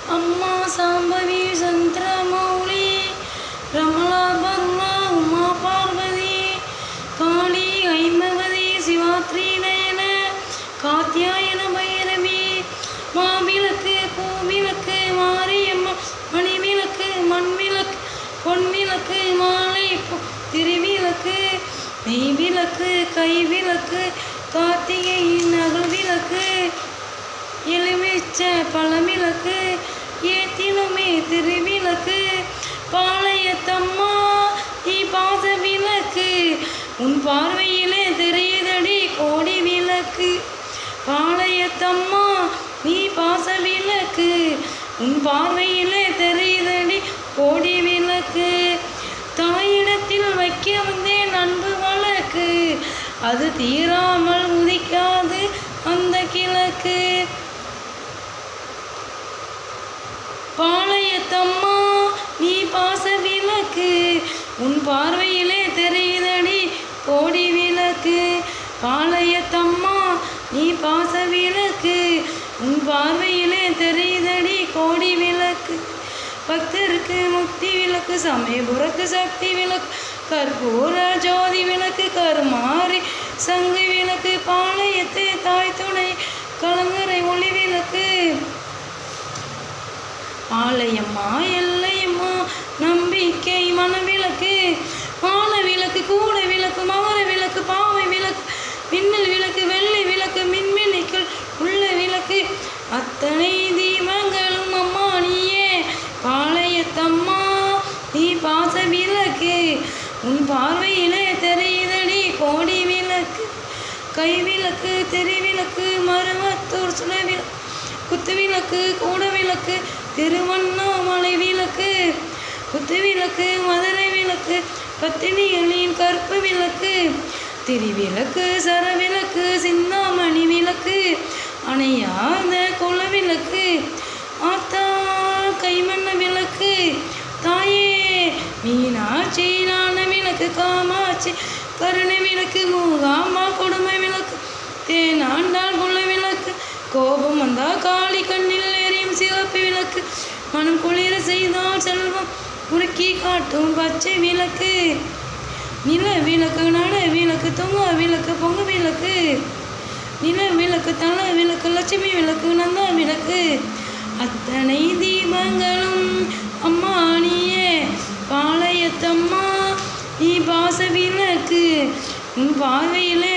அம்மா சாம்பவி சந்திரமௌலி ரமலா பர்மா உமா பார்வதி காளி ஐம்பவதி சிவாத்ரி நயன காத்தியாயன பைரவி மாவிளக்கு பூவிளக்கு மாரியம்மா மணிவிளக்கு மண்விளக்கு பொன்விளக்கு மாலை திருவிளக்கு மெய்விளக்கு கைவிளக்கு கார்த்திகையின் அகல் விளக்கு எலுமிச்ச பழமிளக்கு ஏத்தினுமே திருவிளக்கு பாளையத்தம்மா நீ பாச விளக்கு உன் பார்வையிலே தெரியுதடி கோடி விளக்கு பாளையத்தம்மா நீ பாச விளக்கு உன் பார்வையிலே தெரியுதடி கோடி விளக்கு தாயிடத்தில் வைக்க வந்தேன் அன்பு வழக்கு அது தீராமல் உதிக்காது அந்த கிழக்கு பாளையத்தம்மா நீ பாச விளக்கு உன் பார்வையிலே தெரியுதடி கோடி விளக்கு பாளையத்தம்மா நீ பாச விளக்கு உன் பார்வையிலே தெரியுதடி கோடி விளக்கு பக்தருக்கு முக்தி விளக்கு சமயபுரக்கு சக்தி விளக்கு கற்பூர ஜோதி விளக்கு கருமாறி சங்கு விளக்கு பாளையத்து தாய் துணை கலங்கரை ஒளி விளக்கு ஆலயம்மா எல்லையம்மா நம்பிக்கை மனவிளக்கு மால விளக்கு கூட விளக்கு மகர விளக்கு பாவை விளக்கு மின்னல் விளக்கு வெள்ளை விளக்கு மின்மினிக்கள் உள்ள விளக்கு அத்தனை தீபங்களும் அம்மா நீயே பாளையத்தம்மா நீ பாச விளக்கு உன் பார்வையிலே தெரியுதடி கோடி விளக்கு கைவிளக்கு திருவிளக்கு மருவத்தூர் சுழவிளக்கு குத்துவிளக்கு கூட விளக்கு திருவண்ணாமலை விளக்கு குத்துவிளக்கு மதுரை விளக்கு பத்தினிகளின் கற்பு விளக்கு திருவிளக்கு சரவிளக்கு சிந்தாமணி விளக்கு அணையாத குலவிளக்கு ஆத்தா கைமண்ண விளக்கு தாயே மீனாட்சி ஞான விளக்கு காமாட்சி கருணை விளக்கு மூகாம்மா கொடுமை விளக்கு தேனாண்டால் குல விளக்கு கோபம் வந்தா காளி கண்ணில் எரியும் சிவப்பு விளக்கு மனம் குளிர செய்தால் செல்வம் குறுக்கி காட்டும் பச்சை விளக்கு நில விளக்கு நட விளக்கு தொங்க விளக்கு பொங்க விளக்கு நில விளக்கு தல விளக்கு லட்சுமி விளக்கு நந்தா விளக்கு அத்தனை தீபங்களும் அம்மா நீயே பாளையத்தம்மா நீ பாச விளக்கு உன் பார்வையிலே